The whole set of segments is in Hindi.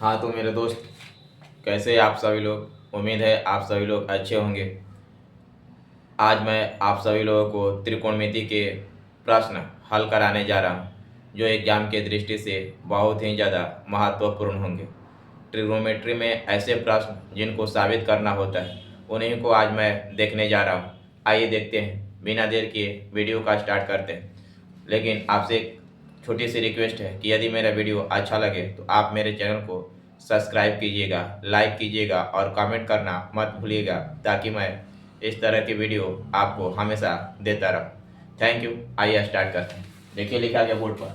हाँ तो मेरे दोस्त, कैसे हैं आप सभी लोग। उम्मीद है आप सभी लोग अच्छे होंगे। आज मैं आप सभी लोगों को त्रिकोणमिति के प्रश्न हल कराने जा रहा हूँ, जो एग्जाम के दृष्टि से बहुत ही ज़्यादा महत्वपूर्ण होंगे। ट्रिग्नोमेट्री में ऐसे प्रश्न जिनको साबित करना होता है, उन्हीं को आज मैं देखने जा रहा हूँ। आइए देखते हैं, बिना देर किए वीडियो का स्टार्ट करते हैं। लेकिन आपसे एक छोटी सी रिक्वेस्ट है कि यदि मेरा वीडियो अच्छा लगे तो आप मेरे चैनल को सब्सक्राइब कीजिएगा, लाइक कीजिएगा और कमेंट करना मत भूलिएगा, ताकि मैं इस तरह की वीडियो आपको हमेशा देता रहूँ। Thank you. आइए स्टार्ट करते हैं। देखिए लिखा गया बोर्ड पर,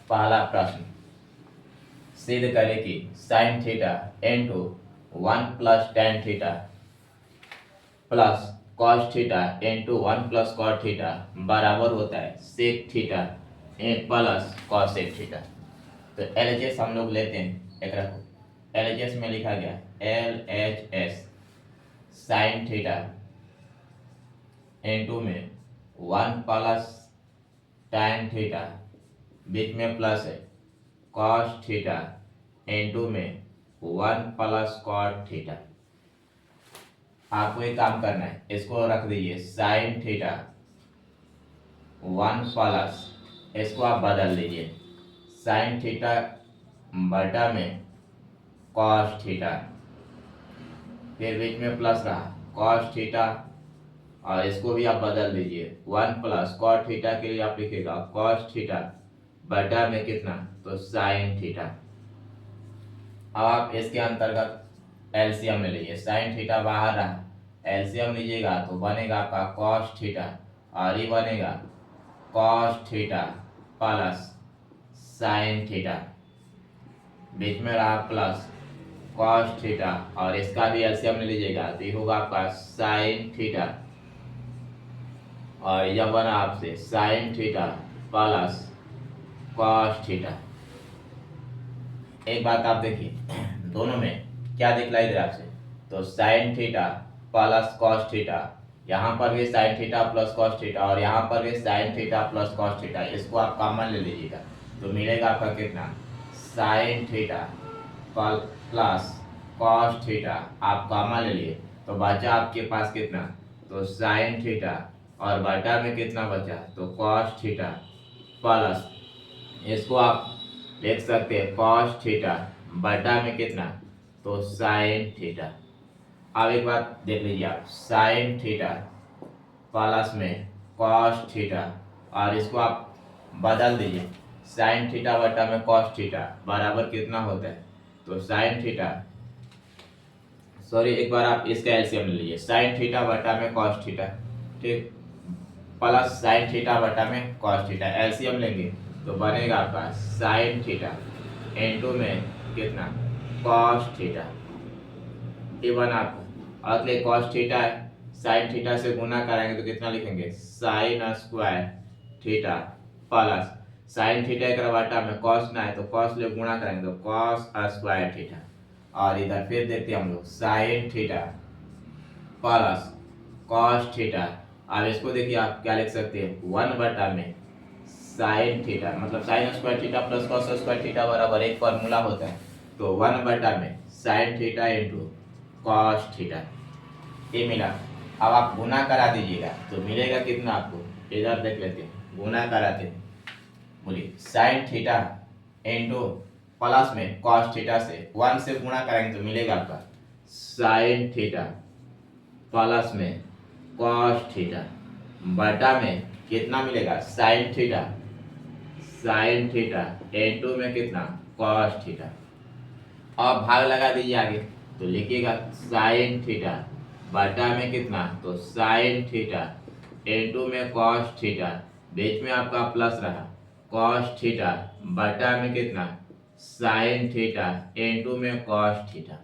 पहला प्रश्न। सिद्ध करें कि sine theta into 1 + tan theta plus cos theta into 1 + cot theta बराबर होता है sec theta plus cosec theta. तो LHS हम लोग लेते हैं, एक रखो। LHS में लिखा गया LHS साइन थीटा इंटू में 1 + tan थीटा, बीच में प्लस है, कॉस थीटा इंटू में 1 + cot थीटा। आपको एक काम करना है, इसको रख दीजिए साइन थीटा 1 इसको आप बदल दीजिए साइन थीटा बटा में कॉस थीटा, फिर बीच में प्लस रहा कॉस थीटा, और इसको भी आप बदल दीजिए 1 + cot थीटा के लिए आप लिखिएगा कॉस थीटा बटा में कितना, तो साइन थीटा। अब आप इसके अंतर्गत एलसीएम में लीजिए, साइन थीटा बाहर रहा, एलसीएम लीजिएगा तो बनेगा आपका कॉस थीटा, और ये बनेगा cos theta plus sine theta, बीच में रहा प्लस कॉस थीटा, और इसका भी एलसीएम ले लीजिएगा तो ये होगा आपका साइन थीटा, और यह बना आपसे sine theta plus cos theta. एक बात आप देखिए, दोनों में क्या दिखलाई दे रहा है आपसे, तो sign theta plus cos theta, यहाँ पर भी sign theta plus cos theta, और यहाँ पर भी sign theta plus cos theta. इसको आप कॉमन ले लीजिएगा तो मिलेगा आपका कितना, sine theta plus cos theta. आप कॉमन ले लिए तो बचा आपके पास कितना, तो साइन थीटा, और बटा में कितना बचा, तो कॉस थीटा प्लस, इसको आप लिख सकते हैं कॉस थीटा बटा में कितना, तो साइन थीटा। अब एक बात देख लीजिए आप, साइन थीटा प्लस में कॉस थीटा, और इसको आप बदल दीजिए साइन थीटा बटा में कॉस थीटा बराबर कितना होता है, तो साइन थीटा, सॉरी एक बार आप इसका एलसीएम ले लीजिए, साइन थीटा बटा में कॉस थीटा, ठीक, प्लस साइन थीटा बटा में कॉस थीटा, एलसीएम लेंगे तो बनेगा आपका साइन थीटा इंटू में कितना, कॉस थीटा। ये बना आपको, अगले कॉस थीटा है, साइन थीटा से गुना कराएंगे तो कितना लिखेंगे, sign square theta plus sine theta एक बटा में कॉस ना है तो कॉस ले गुणा करेंगे तो कॉस स्क्वायर थीटा, और इधर फिर देखते हैं हम लोग sign theta plus cos theta. अब इसको देखिए आप क्या लिख सकते हैं, 1 बटा में साइन थीटा, मतलब sign square theta plus cos square theta बराबर एक फॉर्मूला होता है, तो 1 बटा में sine theta into cos theta, ये मिला। अब आप गुना करा दीजिएगा तो मिलेगा कितना आपको, इधर देख लेते हैं, गुना कराते हैं, बोलिए साइन थीटा इंटू प्लस में कॉस थीटा से 1 से गुणा करेंगे तो मिलेगा आपका साइन थीटा प्लस में कॉस थीटा बटा में कितना मिलेगा, sine theta, sign theta into में कितना, कॉस थीटा। अब भाग लगा दीजिए आगे तो लिखिएगा साइन थीटा बटा में कितना, तो साइन थीटा इंटू में कॉस थीटा, बीच में आपका प्लस रहा, कॉस थीटा बटा में कितना, साइन थीटा इंटू में कॉस थीटा।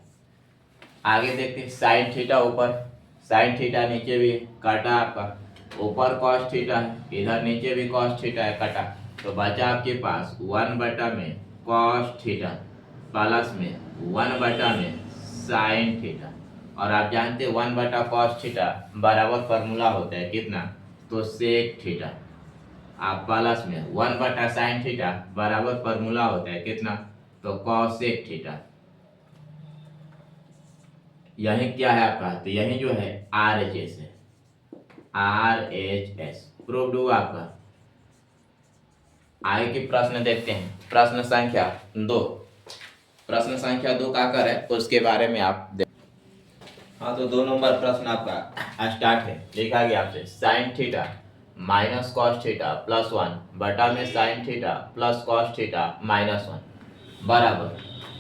आगे देखते हैं, साइन थीटा ऊपर, साइन थीटा नीचे भी काटा आपका, ऊपर कॉस थीटा है, इधर नीचे भी कॉस थीटा है काटा, तो बचा आपके पास 1 बटा में कॉस थीटा प्लस में 1 बटा में साइन थीटा, और आप जानते हैं 1 बटा कॉस थीटा बराबर फॉर्मूला होता है कितना, तो सेक थीटा। आप प्लस में 1 बटा साइन थीटा बराबर फॉर्मूला होता है कितना, तो कॉसेक थीटा। यही क्या है आपका, तो यही जो है RHS है, RHS प्रूव्ड हुआ आपका। आगे के प्रश्न देखते हैं, प्रश्न संख्या 2। प्रश्न संख्या 2 का कर है उसके बारे में आप देख। हाँ, तो 2 नंबर प्रश्न आपका स्टार्ट है। लिखा गया आपसे sine theta minus cos theta plus 1 बटा में sine theta plus cos theta minus 1 बराबर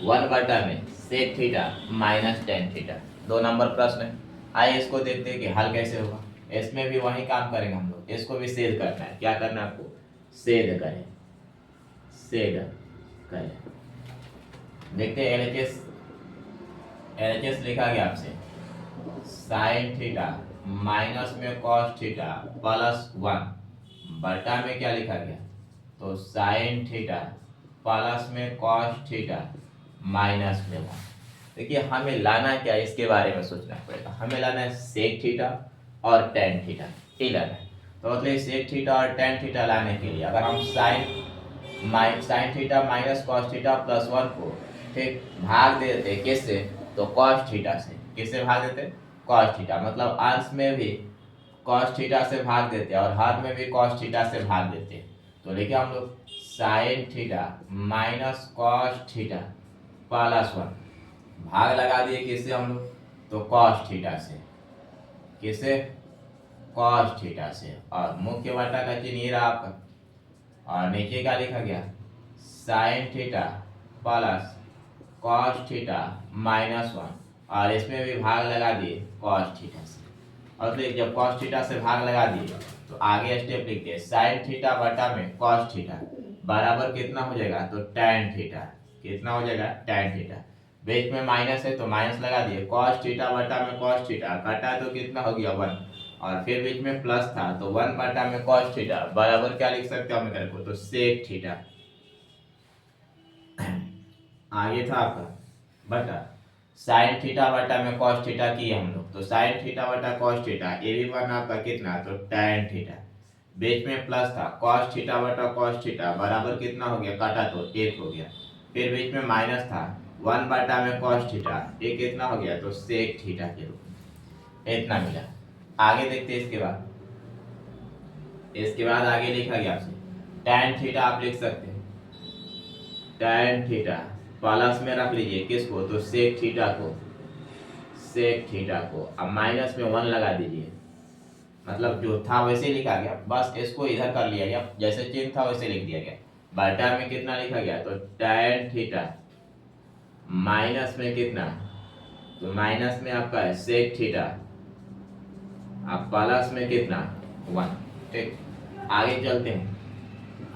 1 बटा में sec theta minus tan theta. 2 नंबर प्रश्न है। आइए इसको देखते हैं कि हल कैसे होगा। इसमें भी वही काम करेंगे हम लोग, इसको भी सेध करना है। क्या करना है आपको, सेध करें, सेध करें। देखते हैं LHS लिखा गया आपसे साइन थीटा माइनस में कॉस थीटा प्लस 1 बटा में क्या लिखा गया, तो साइन थीटा प्लस में कॉस थीटा माइनस में 1। देखिए हमें लाना क्या है, इसके बारे में सोचना पड़ेगा। हमें लाना है सेक थीटा और टेन थीटा, ये लाना है। तो मतलब सेक थीटा और टेन थीटा लाने के लिए अगर हम sign theta minus cos theta plus 1 को ठीक भाग देते किससे, तो कॉस थीटा से। किससे भाग देते, कॉस थीटा। मतलब अंश में भी कॉस थीटा से भाग देते और हर में भी कॉस थीटा से भाग देते। तो लिखे हम लोग sign theta minus cos theta plus 1 भाग लगा दिए किससे हम लोग, तो कॉस थीटा से। किससे, कॉस थीटा से। और मुख्य बटा का चिन्ह ये रहा आपका, और नीचे क्या लिखा गया, sign theta plus cos theta minus 1 और इसमें भी भाग लगा दिए कॉस थीटा से। और फिर जब कॉस थीटा से भाग लगा दिए तो आगे स्टेप लिखते हैं साइन थीटा बटा में कॉस थीटा बराबर कितना हो जाएगा, तो टैन थीटा। कितना हो जाएगा, टैन थीटा। बीच में माइनस है तो माइनस लगा दिए, कॉस थीटा बटा में कॉस थीटा कटा तो कितना हो गया 1, और फिर बीच में प्लस था तो 1 बटा में कॉस थीटा बराबर क्या लिख सकते हो हम मेरे को, तो सेक थीटा। आगे था आपका बटा साइन थीटा बटा में कॉस थीटा किए हम लोग, तो साइन थीटा बटा कॉस थीटा ये भी बना आपका कितना, तो टैन थीटा। बीच में प्लस था, कॉस थीटा बटा कॉस थीटा बराबर कितना हो गया, काटा तो 1 हो गया। फिर बीच में माइनस था, 1 बटा में कॉस थीटा ये कितना हो गया, तो सेक थीटा के रूप में इतना मिला। आगे देखते हैं इसके बाद आगे लिखा गया आपसे टैन थीटा आप लिख सकते हैं, टैन थीटा प्लस में रख लीजिए किसको, तो सेक थीटा को, सेक थीटा को। अब माइनस में 1 लगा दीजिए, मतलब जो था वैसे लिखा गया, बस इसको इधर कर लिया गया, जैसे चिन्ह था वैसे लिख दिया गया। बटा में कितना लिखा गया, तो टैन थीटा माइनस में कितना, तो माइनस में आपका है सेक थीटा, अब प्लस में कितना 1। ठीक, आगे चलते हैं।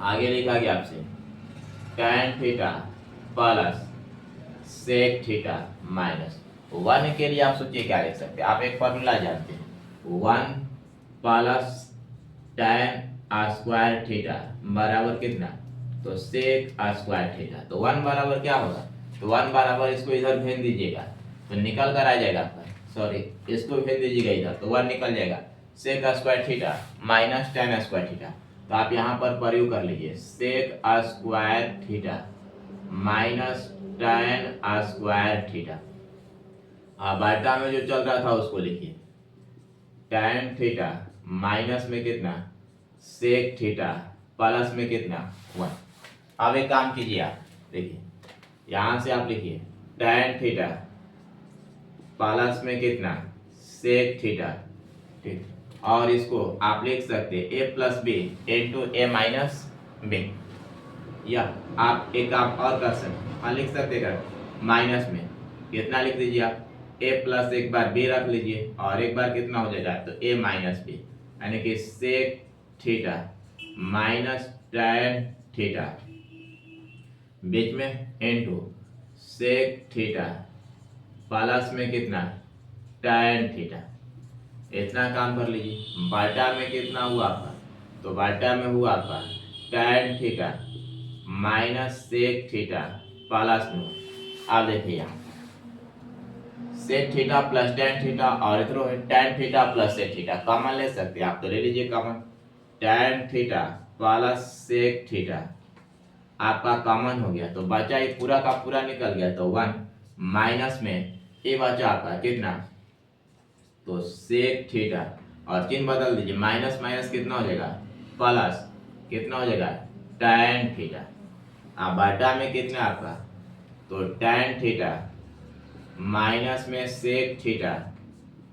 आगे लिखा गया आपसे tan theta plus sec theta minus 1 के लिए आप सोचिए क्या लिख सकते हैं। आप एक फॉर्मूला जानते हैं, 1 प्लस टैन स्क्वायर थीटा बराबर कितना, तो सेक स्क्वायर थीटा। तो 1 बराबर क्या होगा, तो 1 बराबर इसको इधर भेज दीजिएगा तो निकल कर आ जाएगा आपका, सॉरी इसको भेज दीजिएगा इधर तो 1 निकल जाएगा, sec square theta minus tan square theta. तो आप यहाँ पर प्रयोग कर लीजिए sec square theta minus tan square theta. बटा में जो चल रहा था उसको लिखिए, टैन थीटा माइनस में कितना, सेक थीटा प्लस में कितना 1। अब एक काम कीजिए आप, देखिए यहाँ से आप लिखिए टैन थीटा प्लस में कितना, सेक थीटा। ठीक, और इसको आप लिख सकते हैं ए plus B into A minus B, या आप एक काम और कर सकते, हाँ लिख सकते हैं माइनस में कितना लिख दीजिए आप, ए प्लस एक बार बी रख लीजिए और एक बार कितना हो जाएगा, तो ए माइनस बी, यानी कि sec theta minus tan theta बीच में इनटू सेक थीटा प्लस में कितना, टैन थीटा। इतना काम कर लीजिए। बटा में कितना हुआ आपका, तो बटा में हुआ आपका tan theta minus sec theta plus में। अब देखिए यहाँ sec theta plus tan theta और इधर है tan theta plus sec theta, common ले सकते हैं आप, तो ले लीजिए common, tan theta plus sec theta आपका कॉमन हो गया, तो बचा ये पूरा का पूरा निकल गया, तो 1 माइनस में ये बचा आपका कितना, तो सेक थीटा, और चिन्ह बदल दीजिए, माइनस माइनस कितना हो जाएगा, प्लस कितना हो जाएगा, tan थीटा। अब बटा में कितना आपका, तो tan थीटा माइनस में सेक थीटा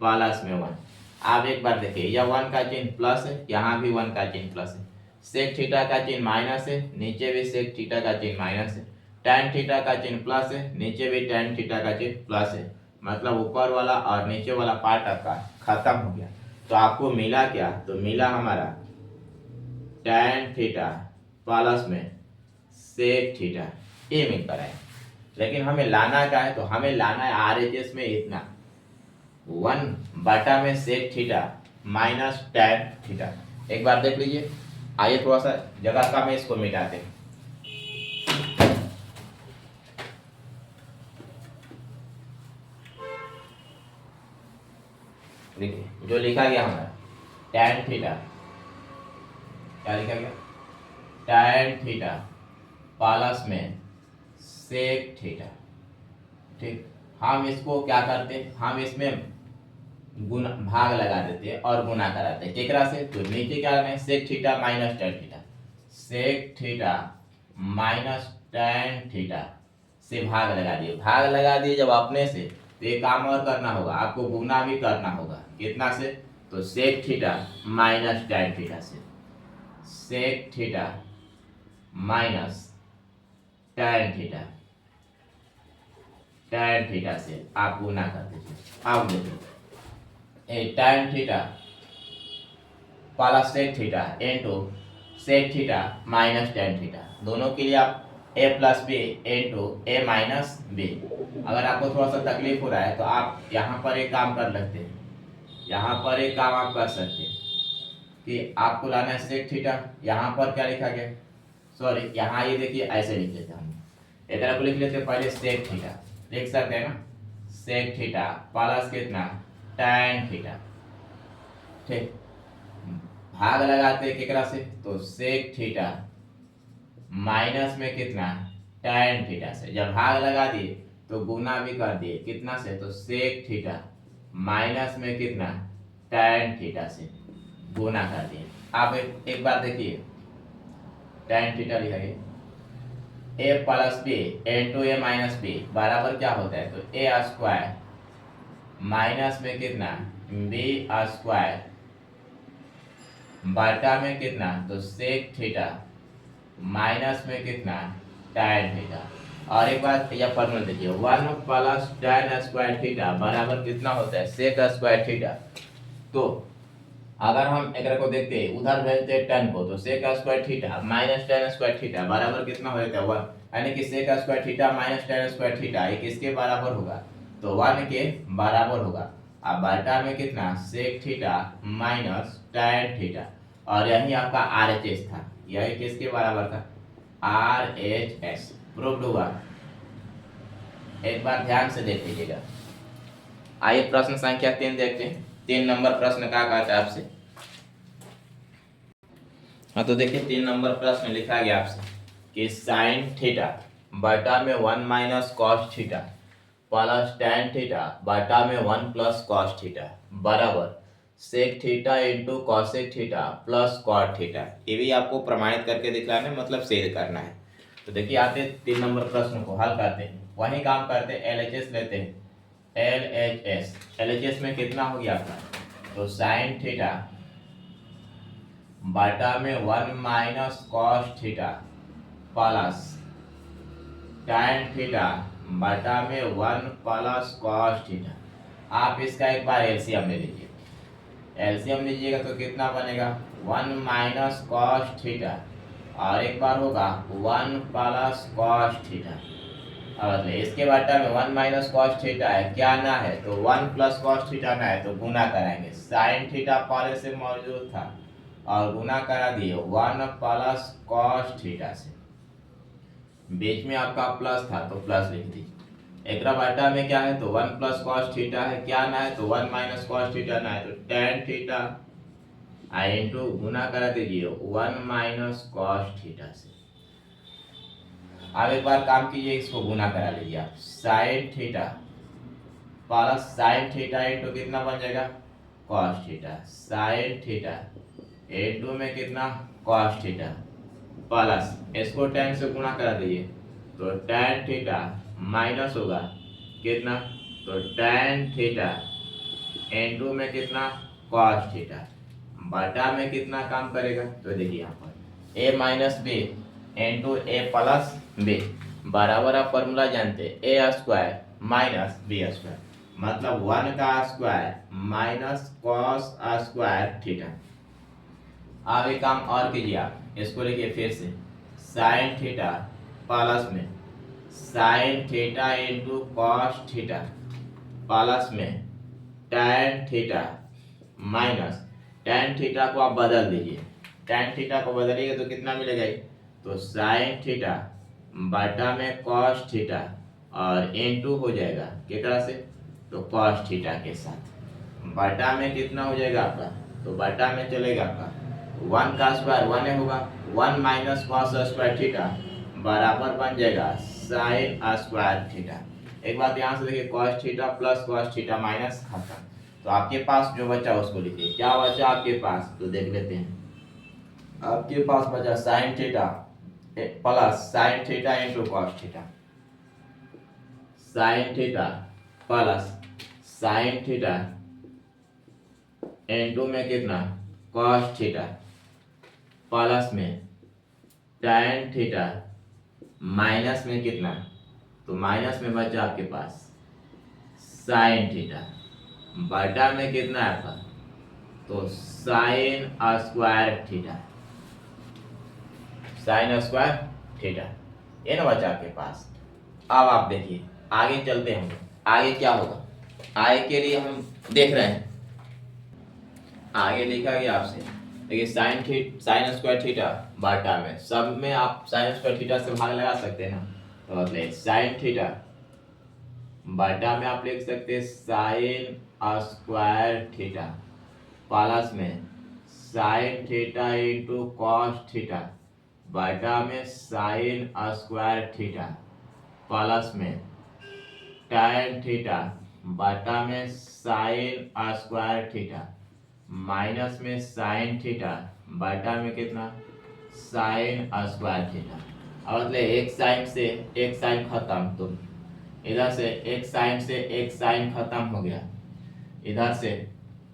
प्लस में 1। आप एक बार देखिए, यह 1 का चिन्ह प्लस है, यहाँ भी 1 का चिन्ह प्लस है, सेक थीटा का चिन्ह माइनस है, नीचे भी सेक थीटा का चिन्ह माइनस है, tan थीटा का चिन्ह प्लस है, नीचे भी tan थीटा का चिन्ह प्लस है, मतलब ऊपर वाला और नीचे वाला पार्ट आपका खत्म हो गया। तो आपको मिला क्या, तो मिला हमारा tan थीटा प्लस में सेक थीटा, ये मिल कर आए। लेकिन हमें लाना क्या है, तो हमें लाना है RHS में इतना 1 बटा में sec theta minus tan theta. एक बार देख लीजिए, आइए थोड़ा सा जगह का में इसको मिटाते हैं। देखिए जो लिखा गया हमारा tan थीटा, क्या लिखा गया, tan थीटा प्लस में सेक थीटा। ठीक, हम इसको क्या करते हैं, हम इसमें गुना भाग लगा देते हैं और गुना कराते हैं केकरा से, तो नीचे क्या करना है, sec theta minus tan theta, sec theta minus tan theta से भाग लगा दिए। भाग लगा दिए जब अपने से, तो ये काम और करना होगा, आपको गुना भी करना होगा, कितना से, तो sec theta minus tan theta से, sec theta minus tan theta, tan theta से आप गुना कर दीजिए। अब देखिए tan theta plus sec theta into sec theta minus tan theta, दोनों के लिए आप a plus B into A minus B. अगर आपको थोड़ा सा तकलीफ हो रहा है तो आप यहाँ पर एक काम कर सकते हैं, यहाँ पर एक काम आप कर सकते हैं कि आपको लाना है सेक थीटा, यहाँ पर क्या लिखा गया, सॉरी यहाँ ये देखिए ऐसे लिख लेते हैं हम, इधर को लिख लेते हैं पहले सेक थीटा, लिख सकते हैं ना, सेक थीटा प्लस कितना tan थीटा। ठीक, भाग लगाते हैं केकरा से, तो सेक थीटा माइनस में कितना tan थीटा से, जब भाग लगा दिए तो गुना भी कर दिए, कितना से, तो सेक थीटा माइनस में कितना tan थीटा से गुना कर दिए। आप एक बार देखिए, tan थीटा लिखा गया a plus B into A minus B बराबर क्या होता है, तो a स्क्वायर माइनस में कितना b स्क्वायर बटा में कितना, तो सेक थीटा माइनस में कितना tan थीटा। और एक बात यह फॉर्मूला देखिए, 1 प्लस tan स्क्वायर थीटा बराबर कितना होता है, सेक स्क्वायर थीटा। तो अगर हम एक को देखते हैं, उधर भेजते हैं tan को, तो sec square theta minus tan square theta बराबर कितना हो जाता है 1, यानी कि sec square theta minus tan square theta ये किसके बराबर होगा, तो 1 के बराबर होगा। अब बटा में कितना sec theta minus tan theta, और यही आपका RHS था, यही किसके बराबर था, RHS प्रूव्ड हुआ। एक बार ध्यान से देख लीजिएगा। आइए प्रश्न संख्या 3 देखते हैं, 3 नंबर प्रश्न क्या कहता है आपसे। हाँ तो देखिए 3 नंबर प्रश्न लिखा गया आपसे कि साइन थीटा बटा में 1 minus cos theta plus tan theta बटा में 1 प्लस कॉस थीटा बराबर sec theta into cosec theta plus cot theta. ये भी आपको प्रमाणित करके दिखलाना है, मतलब सिद्ध करना है। तो देखिए आते 3 नंबर प्रश्न को हल करते हैं, वही काम करते हैं, LHS लेते हैं, LHS में कितना हो गया आपका, तो साइन थीटा बटा में 1 minus cos theta plus tan theta बटा में 1 प्लस कॉस थीटा। आप इसका एक बार एलसीएम ले लीजिए, एलसीएम लीजिएगा तो कितना बनेगा 1 माइनस कॉस थीटा और एक बार होगा 1 प्लस कॉस थीटा। अब इसके बटा में 1 माइनस कॉस थीटा है, क्या ना है, तो 1 प्लस कॉस थीटा ना है, तो गुना कराएंगे, साइन थीटा पहले से मौजूद था और गुना करा दिए 1 प्लस कॉस थीटा से, बीच में आपका प्लस था तो प्लस लिख दीजिए। एक बटा में क्या है, तो 1 प्लस कॉस थीटा है, क्या ना है, तो 1 माइनस कॉस थीटा ना है, तो tan थीटा इंटू गुना करा दीजिए 1 माइनस कॉस थीटा से। अब एक बार काम कीजिए, इसको गुना करा लीजिए आप, sign theta plus sine theta into कितना बन जाएगा cos theta, sign theta into में कितना कॉस थीटा, प्लस इसको tan से गुणा करा दीजिए तो tan थीटा माइनस होगा कितना, तो tan थीटा इंटू में कितना कॉस थीटा, बटा में कितना काम करेगा, तो देखिए यहाँ पर a minus B into A plus B बराबर, आप फॉर्मूला जानते हैं A square minus B square, मतलब 1 का square minus cos square theta. अब एक काम और कीजिए, आप इसको लिखिए फिर से साइन थीटा प्लस में sine theta into cos theta plus में tan theta minus tan theta को आप बदल दीजिए, tan थीटा को बदलिएगा तो कितना मिलेगा, तो साइन थीटा बटा में कॉस थीटा और इनटू हो जाएगा कितना से, तो कॉस थीटा के साथ, बटा में कितना हो जाएगा आपका, तो बटा में चलेगा आपका 1 का स्क्वायर 1 होगा, 1 माइनस कॉस स्क्वायर थीटा बराबर बन जाएगा साइन स्क्वायर थीटा। एक बात यहाँ से देखिए cos theta plus cos theta minus खत्म, तो आपके पास जो बचा उसको लिखिए, क्या बचा आपके पास, तो देख लेते हैं। आपके पास बचा sign theta plus sine theta into cos theta, sign theta plus sine theta into में कितना कॉस थीटा प्लस में tan थीटा माइनस में कितना, तो माइनस में बचा आपके पास साइन थीटा बटा में कितना है आपका, तो sign square theta, sign square theta ये ना बचा आपके पास। अब आप देखिए आगे चलते हैं, आगे क्या होगा, आगे के लिए हम देख रहे हैं, आगे लिखा गया आपसे देखिए साइन स्क्वायर थीटा बाटा में, सब में आप साइन स्क्वायर थीटा से भाग लगा सकते हैं ना, तो मतलब साइन थीटा बाटा में आप लिख सकते हैं साइन स्क्वायर थीटा प्लस में sine theta into cos theta बाटा में साइन स्क्वायर थीटा प्लस में tan थीटा बाटा में साइन स्क्वायर थीटा माइनस में साइन थीटा बाटा में कितना साइन स्क्वायर थीटा। और मतलब एक साइन से एक साइन खत्म, तो इधर से एक साइन से एक साइन खत्म हो गया, इधर से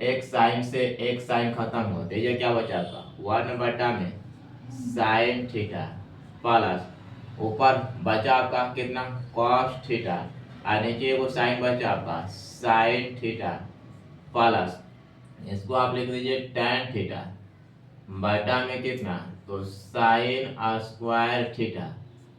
एक साइन से एक साइन खत्म हो, तो ये क्या बचा था 1 बटा में साइन थीटा प्लस ऊपर बचा आपका कितना कॉस थीटा और नीचे वो साइन बचा आपका साइन थीटा प्लस इसको आप लिख दीजिए tan थीटा बटा में कितना, तो साइन स्क्वायर थीटा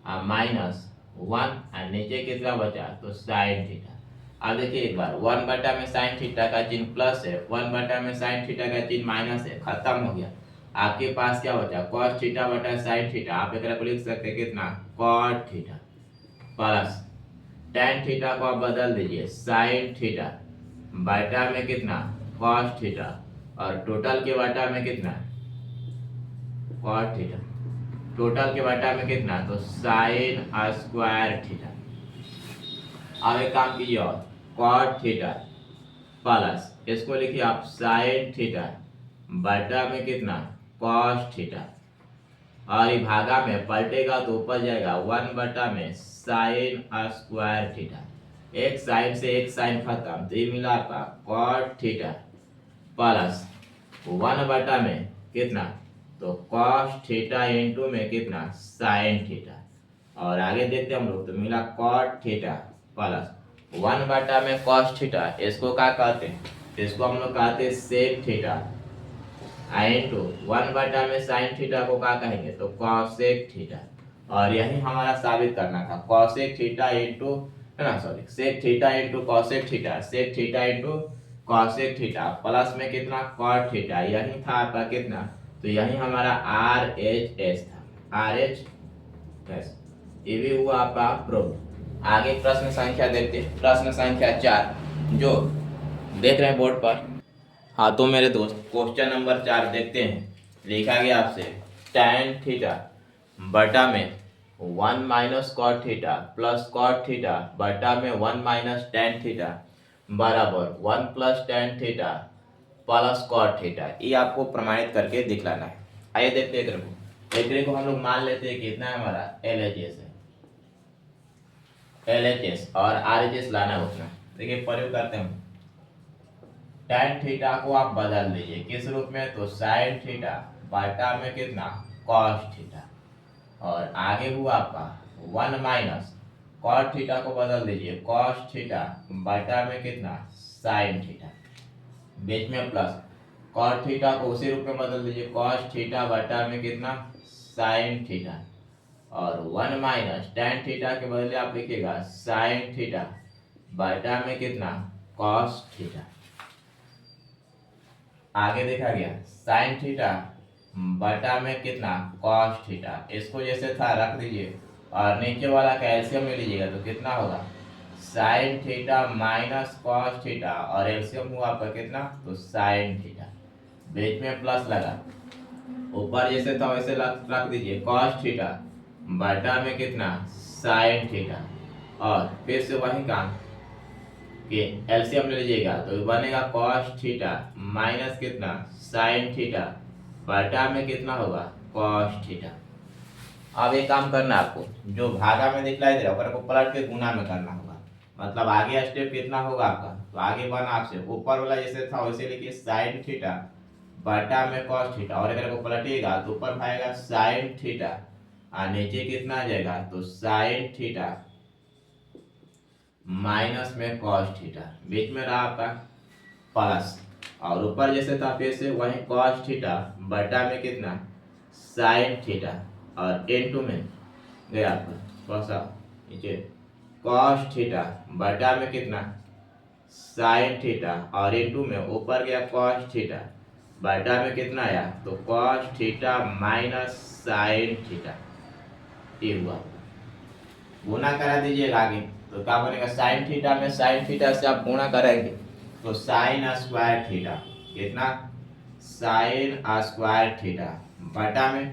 और माइनस 1 और नीचे कितना बचा, तो साइन थीटा। अब देखिए एक बार 1 बटा में साइन थीटा का चिन्ह प्लस है, 1 बटा में साइन थीटा का चिन्ह माइनस है, खत्म हो गया। आपके पास क्या बचा कॉस थीटा बटा साइन थीटा, आप एक को लिख सकते हैं कितना cot theta plus tan theta को आप बदल दीजिए साइन थीटा बटा में कितना कॉस थीटा और टोटल के बटा में कितना कॉट थीटा, टोटल के बटा में कितना, तो साइन स्क्वायर थीटा। अब एक काम कीजिए और कॉट थीटा प्लस इसको लिखिए आप साइन थीटा बटा में कितना कॉस थीटा और ये भागा में पलटेगा तो ऊपर जाएगा 1 बटा में साइन स्क्वायर थीटा, एक साइन से एक साइन खत्म, तो ये मिला आपका कॉट थीटा प्लस 1 बटा में कितना, तो कॉस थीटा इंटू में कितना साइन थीटा और आगे देखते हैं हम लोग, तो मिला कॉट थीटा प्लस 1 बटा में कॉस थीटा, इसको क्या कहते हैं, इसको हम लोग कहते हैं सेक थीटा इंटू 1 बटा में साइन थीटा को क्या कहेंगे, तो कॉसेक थीटा। और यही हमारा साबित करना था कॉसेक थीटा इंटू है ना, sorry sec theta into cosec theta, sec theta into cosec theta plus में कितना कॉट थीटा, यही था आपका कितना, तो यही हमारा आर एच एस था, आर एच एस, ये भी हुआ आपका प्रूफ। आगे प्रश्न संख्या देखते हैं, प्रश्न संख्या 4 जो देख रहे हैं बोर्ड पर। हाँ तो मेरे दोस्त क्वेश्चन नंबर 4 देखते हैं, लिखा गया आपसे tan थीटा बटा में 1 minus cot theta plus cot theta बटा में 1 माइनस tan थीटा बराबर 1 + tan theta plus cot theta, ये आपको प्रमाणित करके दिखलाना है। आइए देखते हैं एकरे को हम लोग मान लेते हैं कितना है हमारा LHS है, LHS और RHS लाना है उसमें। देखिए प्रयोग करते हैं, tan थीटा को आप बदल दीजिए किस रूप में, तो sin थीटा बटा में कितना cos थीटा, और आगे हुआ आपका 1 माइनस cot थीटा को बदल दीजिए cos थीटा बटा में कितना sin थीटा, बीच में प्लस cot थीटा को उसी रूप में बदल दीजिए cos थीटा बटा में कितना sin थीटा, और 1 माइनस tan थीटा के बदले आप लिखिएगा sin थीटा बटा में कितना cos थीटा। आगे देखा गया sin थीटा बटा में कितना cos थीटा, इसको जैसे था रख दीजिए और नीचे वाला का एलसीएम ले लीजिएगा तो कितना होगा sin theta minus cos theta, और एलसीएम हुआ आपका कितना तो sin थीटा, बीच में प्लस लगा, ऊपर जैसे था वैसे रख दीजिए cos थीटा बटा में कितना sin थीटा, और फिर से वही काम कि एलसीएम ले लीजिएगा तो बनेगा cos थीटा माइनस कितना sin थीटा बटा में कितना होगा cos थीटा। अब एक काम करना आपको, जो भागा में दिखलाई दे रहा है को पलट के गुना में करना होगा, मतलब आगे स्टेप कितना होगा आपका, तो आगे बना आपसे ऊपर वाला जैसे था वैसे लिखिए sin थीटा बटा में cos थीटा, और अगर को पलटिएगा तो ऊपर आएगा sin थीटा और नीचे कितना आ जाएगा तो sin थीटा माइनस में cos थीटा, बीच में रहा आपका प्लस, और ऊपर जैसे था फिर से वही cos थीटा बटा में कितना sin थीटा, और इनटू में गया आपका थोड़ा सा नीचे cos थीटा बटा में कितना sin थीटा, और इनटू में ऊपर गया cos थीटा बटा में कितना आया तो cos theta minus sin theta, ये हुआ। गुना करा दीजिएगा आगे तो क्या बनेगा sin थीटा में sin थीटा से आप गुणा करेंगे तो sin स्क्वायर थीटा कितना sin स्क्वायर थीटा बटा में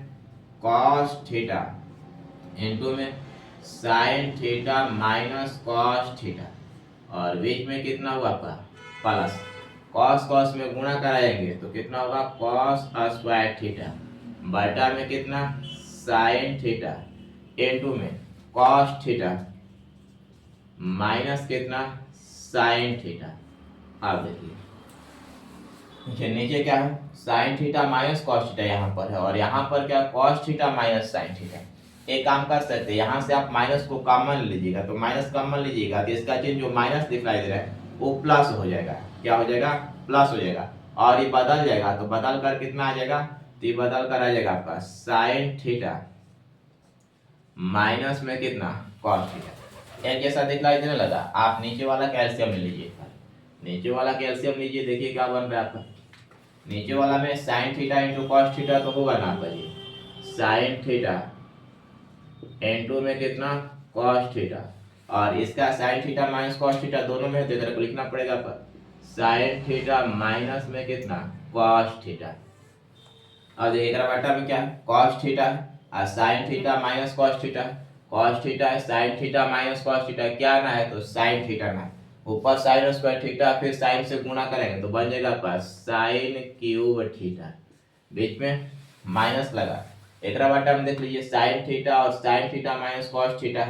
cos थीटा इनटू में sin theta minus cos theta, और बीच में कितना हुआ आपका प्लस, cos cos में गुणा कराएंगे तो कितना होगा cos स्क्वायर थीटा बटा में कितना sin थीटा इनटू में cos थीटा माइनस कितना sin थीटा। अब देखिए नीचे क्या है sin theta minus cos theta यहाँ पर है, और यहाँ पर क्या cos theta minus sin theta. एक काम कर सकते हैं, यहाँ से आप माइनस को कॉमन लीजिएगा, तो माइनस कॉमन लीजिएगा तो इसका चिन्ह जो माइनस दिखाई दे रहा है वो प्लस हो जाएगा, क्या हो जाएगा प्लस हो जाएगा, और ये बदल जाएगा तो बदल कर कितना आ जाएगा, तो ये बदल कर आ जाएगा आपका sin थीटा माइनस में कितना cos थीटा। एक जैसा दिखलाई देने लगा, आप नीचे वाला कैल्शियम ले लीजिए, नीचे वाला कैल्शियम लीजिए, देखिए क्या बन रहा है आपका, नीचे वाला में sin theta into cos theta तो होगा ना आपका जी, sin थीटा इंटू में कितना cos थीटा, और इसका sin theta minus cos theta दोनों में तो इधर को लिखना पड़ेगा पर sin थीटा माइनस में कितना cos थीटा, और देखिए बटा में क्या है cos थीटा और sin theta minus cos theta, cos theta है sin theta minus cos theta, क्या ना है तो sin थीटा ना, ऊपर sin स्क्वायर थीटा फिर sin से गुणा करेंगे तो बन जाएगा आपका sin क्यूब थीटा, बीच में माइनस लगा, एक बटा में देख लीजिए sin थीटा और sin theta minus cos theta,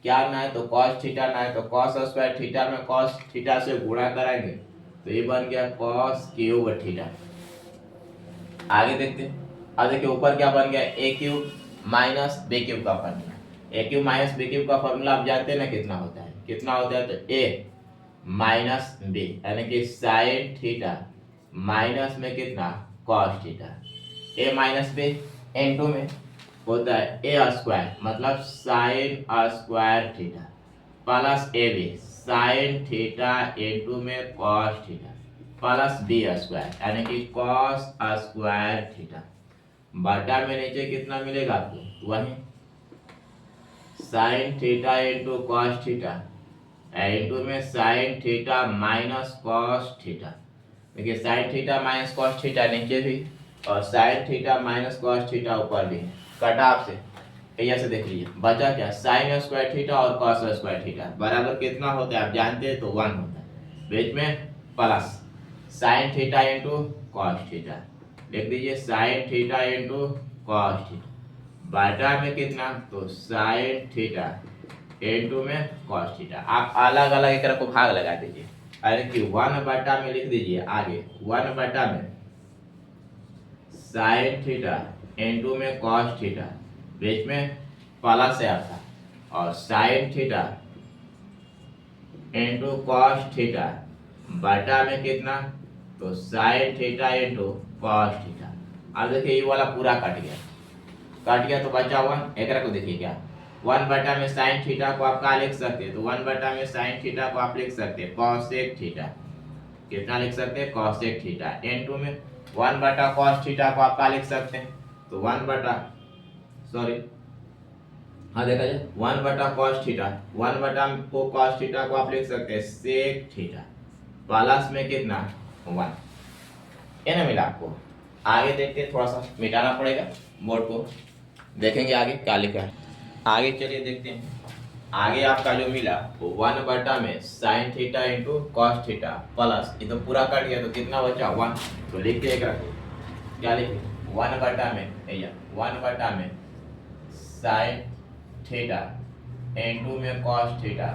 क्या ना है तो cos थीटा ना है तो cos स्क्वायर थीटा में cos थीटा से गुणा करेंगे तो ये बन गया cos क्यूब थीटा। आगे देखते हैं, अब देखिए ऊपर क्या बन गया ए क्यूब माइनस बी क्यूब का फॉर्मूला, ए क्यूब माइनस बी क्यूब का फॉर्मूला आप जानते हैं ना कितना होता है, कितना होता है तो ए माइनस बी, यानी कि sin थीटा माइनस में कितना cos theta, A minus B into में होता है ए स्क्वायर मतलब sin square theta plus A B sin theta into में cos theta plus B square यानी कि cos स्क्वायर थीटा बटा में नीचे कितना मिलेगा आपको वही sin theta into cos theta into में sin theta minus cos theta, देखिए sin theta minus cos theta नीचे भी और sin theta minus cos theta ऊपर भी है, कटा आपसे ऐसे देख लीजिए बचा क्या sin स्क्वायर थीटा और cos स्क्वायर थीटा बराबर कितना होता है आप जानते हैं तो 1 होता है, बीच में plus sine theta into cos theta, लिख दीजिए sign theta into cos theta, बटा में कितना तो साइन थीटा इंटू में कॉस थीटा। आप अलग अलग एक को भाग लगा दीजिए, अरे कि 1 में लिख दीजिए आगे 1 में साइन थीटा इंटू में कॉस थीटा, बीच में प्लस है आपका, और sign theta into cos theta बटा में कितना तो sign theta into cos theta. अब देखिए ये वाला पूरा कट गया तो बचा 1, एक को देखिए क्या 1 में साइन थीटा को आप क्या लिख सकते हैं, तो 1 में साइन थीटा को आप लिख सकते हैं कॉसेक थीटा, कितना लिख सकते हैं कॉसेक थीटा, इंटू में 1 कॉस थीटा को आप क्या लिख सकते हैं, तो 1 हाँ देखा जाए 1 कॉस थीटा, 1 को कॉस थीटा को आप लिख सकते हैं सेक थीटा, प्लस में कितना 1, ये ना मिला आपको। आगे देखते हैं, थोड़ा सा मिटाना पड़ेगा बोर्ड को, देखेंगे आगे क्या लिखा है। आगे चलिए देखते हैं, आगे आपका जो मिला वो 1 में sine theta into cos theta plus, ये तो पूरा कट गया तो कितना बचा 1, तो लिख के एक रखो, क्या लिखे 1 में 1 में साइन थीटा इंटू में कॉस थीटा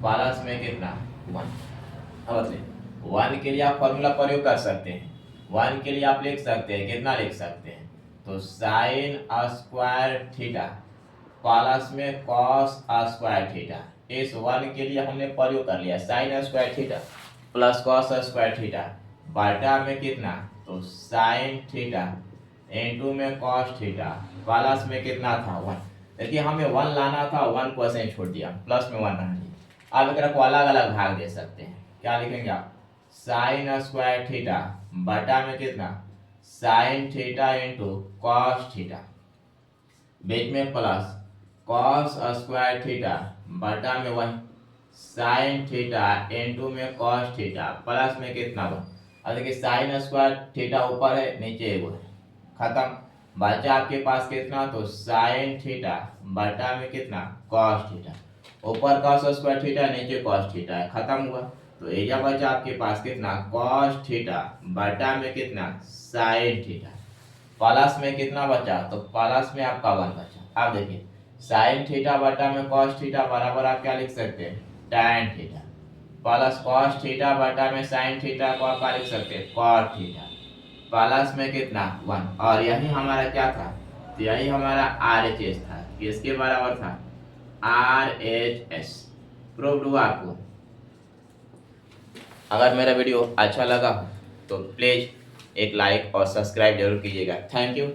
प्लस में कितना 1। अब 1 के लिए आप फॉर्मूला प्रयोग कर सकते हैं, 1 के लिए आप लिख सकते हैं कितना लिख सकते हैं, तो साइन स्क्वायर थीटा प्लस में कॉस स्क्वायर थीटा। इस 1 के लिए हमने प्रयोग कर लिया sign square theta plus cos square theta बटा में कितना तो साइन थीटा इंटू में कॉस थीटा प्लस में कितना था 1। देखिए हमें 1 लाना था, 1 को ऐसे ही छोड़ दिया, प्लस में 1 रहने दिया। अब एक को अलग अलग भाग दे सकते हैं, क्या लिखेंगे आप साइन स्क्वायर थीटा बटा में कितना sine theta into cos theta, बीच में प्लस कॉस स्क्वायर थीटा बटा में 1 साइन थीटा इंटू में कॉस थीटा प्लस में कितना 1। अब देखिए साइन स्क्वायर थीटा ऊपर है, नीचे 1 है, खत्म। बचा आपके पास कितना तो साइन थीटा बटा में कितना कॉस थीटा, ऊपर कॉस स्क्वायर थीटा नीचे कॉस थीटा है, खत्म हुआ। तो एरिया बचा आपके पास कितना कॉस थीटा बटा में कितना साइन थीटा प्लस में कितना बचा तो प्लस में आपका 1 बचा। अब देखिए साइन थीटा बटा में कॉस थीटा बराबर आप क्या लिख सकते हैं tan theta plus cos theta बटा में साइन थीटा को आप क्या लिख सकते हैं कॉट थीटा प्लस में कितना 1। और यही हमारा क्या था, तो यही हमारा RHS था, किसके बराबर था RHS। प्रूव्ड हुआ आपको। अगर मेरा वीडियो अच्छा लगा तो प्लीज़ एक लाइक और सब्सक्राइब जरूर कीजिएगा। Thank you.